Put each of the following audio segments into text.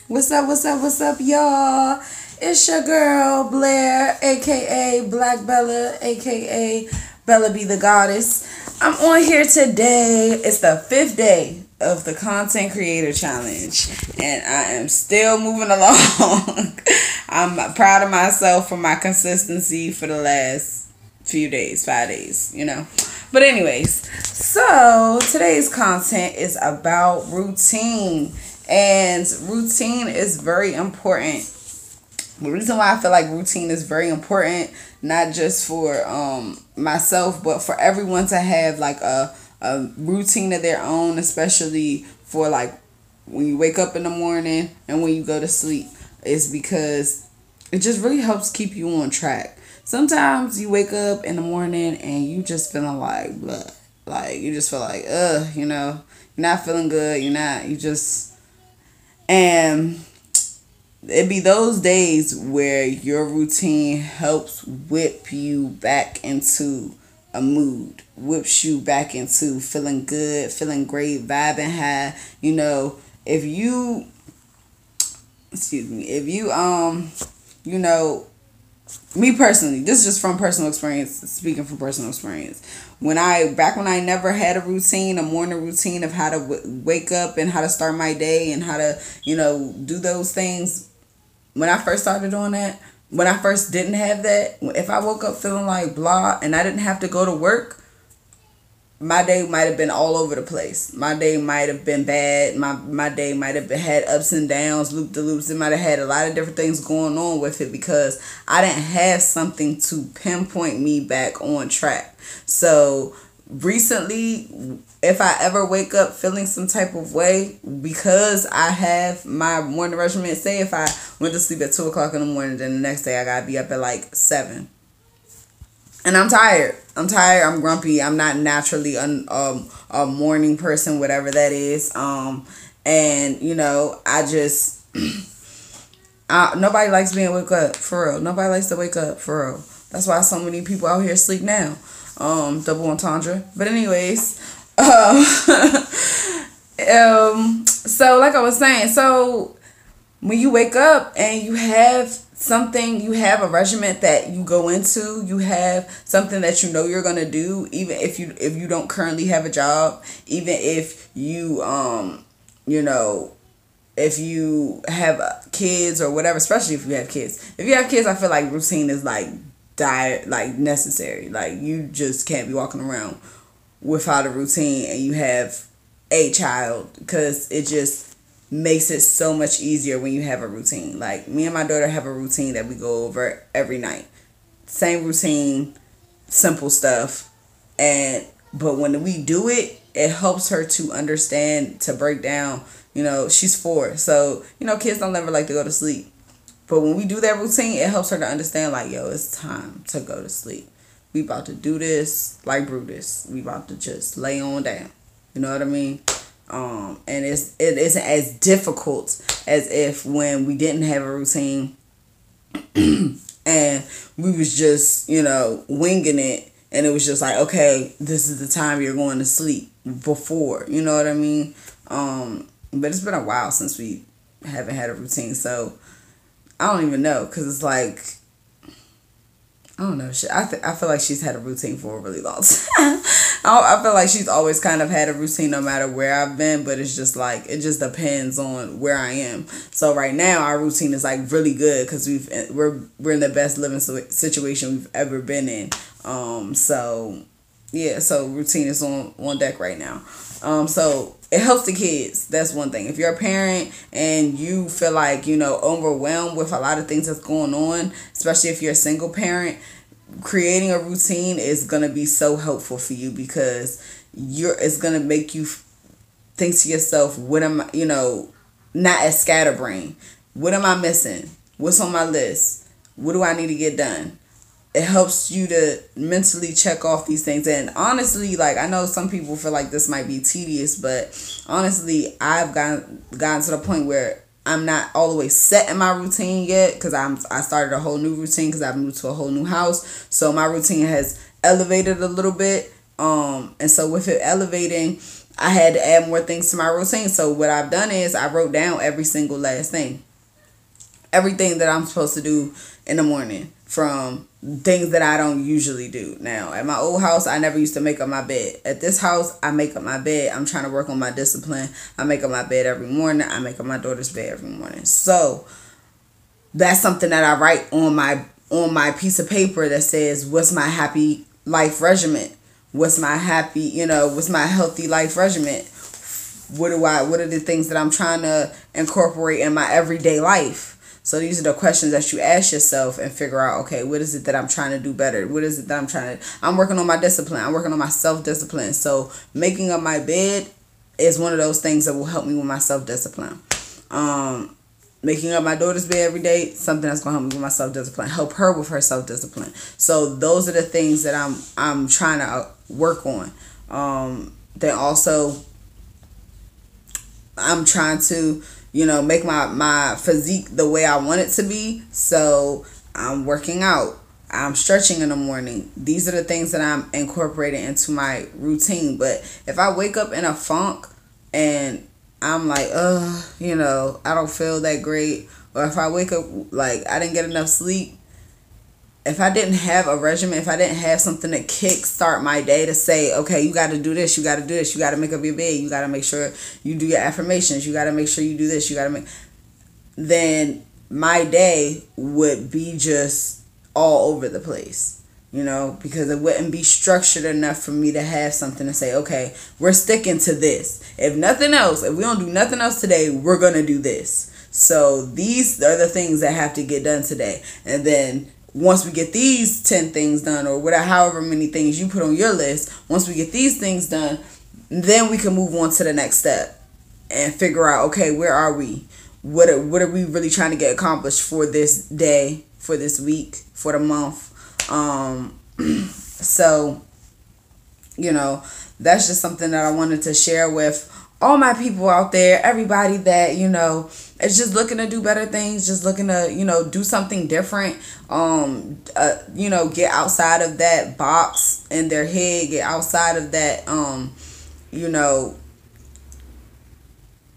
What's up, y'all? It's your girl, Blair, aka Black Bella, aka Bella Be the Goddess. I'm on here today. It's the 5th day of the Content Creator Challenge, and I am still moving along. I'm proud of myself for my consistency for the last few days, 5 days, But anyways, so today's content is about routine. And routine is very important. The reason why I feel like routine is very important, not just for myself, but for everyone to have like a routine of their own, especially for like when you wake up in the morning and when you go to sleep, is because it just really helps keep you on track. Sometimes you wake up in the morning and you just feeling like blah. Like you just feel like you're not feeling good, and it be those days where your routine helps whip you back into a mood, whips you back into feeling good, feeling great, vibing high. If you, me personally, this is just from personal experience, speaking from personal experience. When I never had a routine, a morning routine of how to wake up and how to start my day and how to, do those things. When I first started doing that, when I first didn't have that, if I woke up feeling like blah and I didn't have to go to work, my day might have been all over the place. My day might have been bad. My day might have had ups and downs, loop-de-loops. It might have had a lot of different things going on with it because I didn't have something to pinpoint me back on track. So recently, if I ever wake up feeling some type of way because I have my morning regimen, say if I went to sleep at 2 o'clock in the morning, then the next day I gotta be up at like 7. And I'm tired. I'm grumpy. I'm not naturally a morning person, whatever that is. And I just nobody likes being wake up for real. Nobody likes to wake up for real. That's why so many people out here sleep now. Double entendre. But anyways, so like I was saying, so when you wake up and you have something, you have a regimen that you go into, you have something that you're going to do, even if you don't currently have a job, even if you if you have kids or whatever, especially if you have kids. If you have kids, I feel like routine is like necessary. Like you just can't be walking around without a routine and you have a child, because it just makes it so much easier when you have a routine. Like me and my daughter have a routine that we go over every night. Same routine, simple stuff. But when we do it, it helps her to understand, to break down. She's 4, so kids don't ever like to go to sleep. But when we do that routine, it helps her to understand, like, yo, it's time to go to sleep. We about to do this like Brutus. We about to just lay on down. You know what I mean? And it isn't as difficult as if when we didn't have a routine and we was just, winging it, and it was just like, okay, this is the time you're going to sleep before, you know what I mean? But it's been a while since we haven't had a routine, so I don't even know, because it's like, I don't know. I feel like she's had a routine for a really long time. I feel like she's always kind of had a routine no matter where I've been, but it's just like, it just depends on where I am. So right now our routine is like really good because we're in the best living situation we've ever been in. So routine is on deck right now. So it helps the kids. That's one thing. If you're a parent and you feel like, overwhelmed with a lot of things that's going on, especially if you're a single parent, creating a routine is going to be so helpful for you, because it's going to make you think to yourself, what am I, not as scatterbrain. What am I missing? What's on my list? What do I need to get done? It helps you to mentally check off these things. And honestly, like, I know some people feel like this might be tedious, but honestly, I've gotten to the point where I'm not all the way set in my routine yet, because I started a whole new routine because I've moved to a whole new house. So my routine has elevated a little bit. And so with it elevating, I had to add more things to my routine. So what I've done is I wrote down every single last thing. Everything that I'm supposed to do in the morning, from things that I don't usually do. Now, at my old house, I never used to make up my bed. At this house, I make up my bed. I'm trying to work on my discipline. I make up my bed every morning. I make up my daughter's bed every morning. So that's something that I write on my piece of paper that says, what's my happy life regimen? What's my what's my healthy life regimen? What are the things that I'm trying to incorporate in my everyday life? So these are the questions that you ask yourself and figure out, okay, what is it that I'm trying to do better? What is it that I'm working on my discipline. I'm working on my self-discipline. So making up my bed is one of those things that will help me with my self-discipline. Making up my daughter's bed every day, something that's going to help me with my self-discipline. Help her with her self-discipline. So those are the things that I'm trying to work on. Then also, I'm trying to make my physique the way I want it to be. So I'm working out. I'm stretching in the morning. These are the things that I'm incorporating into my routine. But if I wake up in a funk and I'm like, I don't feel that great, or if I wake up like I didn't get enough sleep, if I didn't have a regimen, if I didn't have something to kickstart my day to say, okay, you got to do this, you got to do this, you got to make up your bed, you got to make sure you do your affirmations, you got to make sure you do this, then my day would be just all over the place, because it wouldn't be structured enough for me to have something to say, okay, we're sticking to this. If nothing else, if we don't do nothing else today, we're going to do this. So these are the things that have to get done today. And then once we get these 10 things done, or whatever, however many things you put on your list, once we get these things done, then we can move on to the next step and figure out, okay, where are we? What are we really trying to get accomplished for this day, for this week, for the month? So, that's just something that I wanted to share with all my people out there, everybody that, is just looking to do better things, just looking to, do something different, get outside of that box in their head, get outside of that,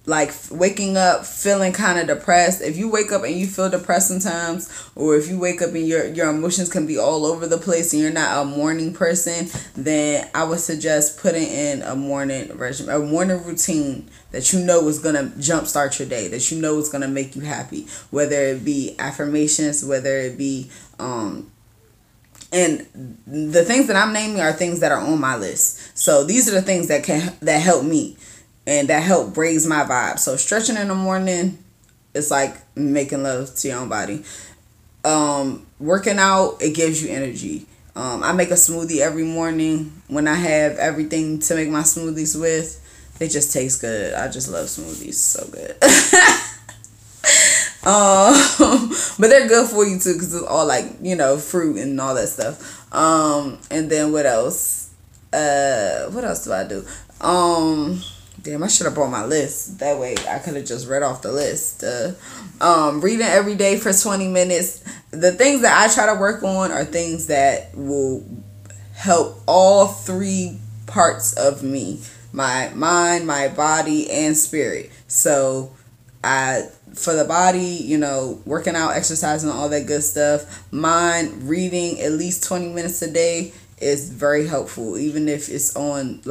like waking up feeling kind of depressed. If you wake up and you feel depressed sometimes, or if you wake up and your emotions can be all over the place and you're not a morning person, then I would suggest putting in a morning regimen, a morning routine that is going to jumpstart your day, that is going to make you happy, whether it be affirmations, whether it be and the things that I'm naming are things that are on my list. So these are the things that help me and that help raise my vibe. So stretching in the morning, it's like making love to your own body. Working out, it gives you energy. I make a smoothie every morning. When I have everything to make my smoothies with, they just taste good. I just love smoothies. So good. But they're good for you too, because it's all like, fruit and all that stuff. And then what else? What else do I do? Damn, I should have brought my list. That way I could have just read off the list. Reading every day for 20 minutes. The things that I try to work on are things that will help all three parts of me. My mind, my body, and spirit. So for the body, working out, exercising, all that good stuff. Mind, reading at least 20 minutes a day is very helpful, even if it's on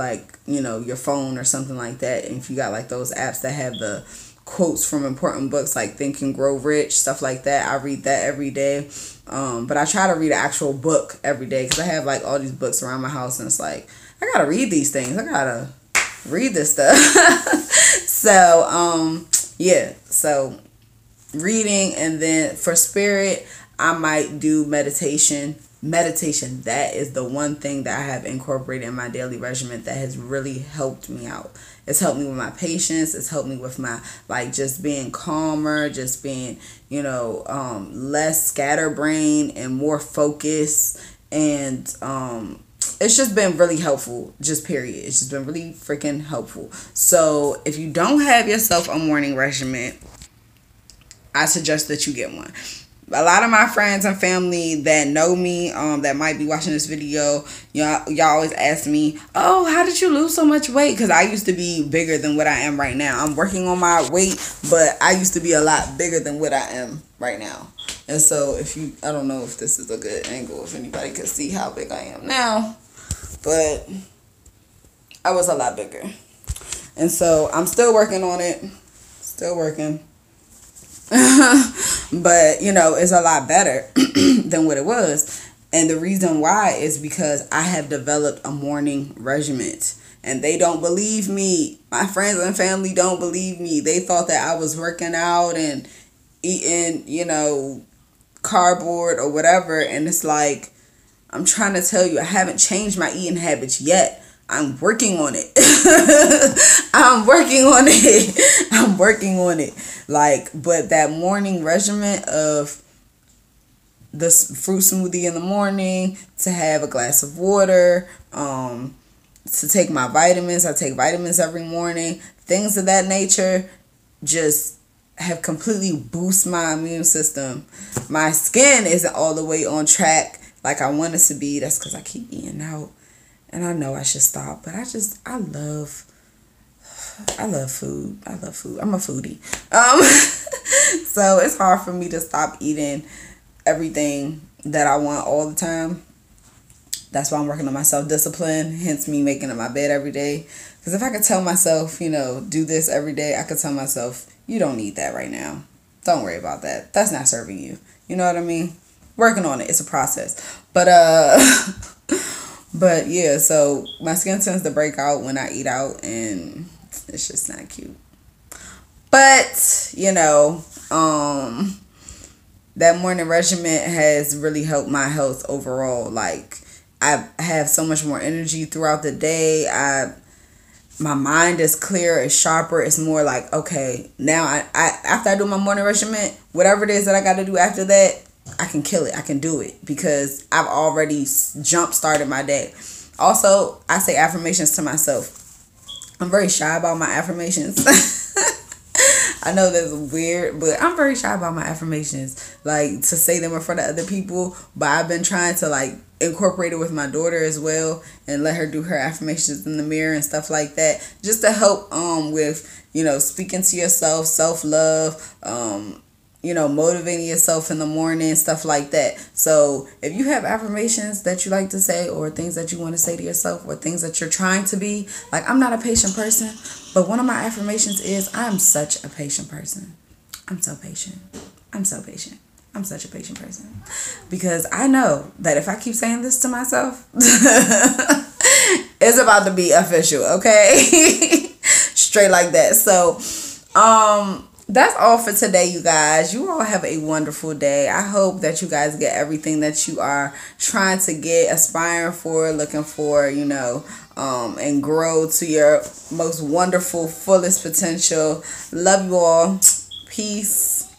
your phone or something like that. And if you got like those apps that have the quotes from important books like Think and Grow Rich, stuff like that, I read that every day. But I try to read an actual book every day, because I have like all these books around my house, and it's like, I gotta read these things, I gotta read this stuff. So reading. And then for spirit, I might do meditation. That is the one thing that I have incorporated in my daily regimen that has really helped me out. It's helped me with my patience. It's helped me with my just being calmer, just being less scatterbrain and more focused. And it's just been really helpful, just period. It's just been really freaking helpful. So if you don't have yourself a morning regimen, I suggest that you get one. A lot of my friends and family that know me, that might be watching this video, y'all always ask me, oh, how did you lose so much weight? Because I used to be bigger than what I am right now. I'm working on my weight, but I used to be a lot bigger than what I am right now. And so I don't know if this is a good angle, if anybody could see how big I am now, but I was a lot bigger. And so I'm still working on it, still working. But it's a lot better than what it was. And the reason why is because I have developed a morning regimen, and they don't believe me. My friends and family don't believe me. They thought that I was working out and eating cardboard or whatever. And it's like, I'm trying to tell you, I haven't changed my eating habits yet. I'm working on it. I'm working on it. But that morning regimen of this fruit smoothie in the morning, to have a glass of water, to take my vitamins. I take vitamins every morning. Things of that nature just have completely boosted my immune system. My skin isn't all the way on track like I want it to be. That's because I keep eating out. And I know I should stop, but I love food. I'm a foodie. So it's hard for me to stop eating everything that I want all the time. That's why I'm working on my self-discipline, hence me making up my bed every day. Because if I could tell myself, do this every day, I could tell myself, you don't need that right now. Don't worry about that. That's not serving you. You know what I mean? Working on it. It's a process. But yeah, so my skin tends to break out when I eat out, and it's just not cute. But, that morning regimen has really helped my health overall. Like, I have so much more energy throughout the day. My mind is clearer, it's sharper. It's more like, okay, now I after I do my morning regimen, whatever it is that I got to do after that, I can kill it. I can do it because I've already jump-started my day. Also, I say affirmations to myself. I'm very shy about my affirmations. I know that's weird, but I'm very shy about my affirmations. Like, to say them in front of other people. But I've been trying to, incorporate it with my daughter as well. And let her do her affirmations in the mirror and stuff like that. Just to help with, speaking to yourself, self-love, motivating yourself in the morning, stuff like that. So if you have affirmations that you like to say, or things that you want to say to yourself, or things that you're trying to be, I'm not a patient person, but one of my affirmations is, I'm such a patient person. I'm so patient. I'm so patient. I'm such a patient person. Because I know that if I keep saying this to myself, it's about to be official, okay? Straight like that. So, that's all for today, you guys. You all have a wonderful day. I hope that you guys get everything that you are trying to get, aspiring for, looking for, and grow to your most wonderful, fullest potential. Love you all. Peace.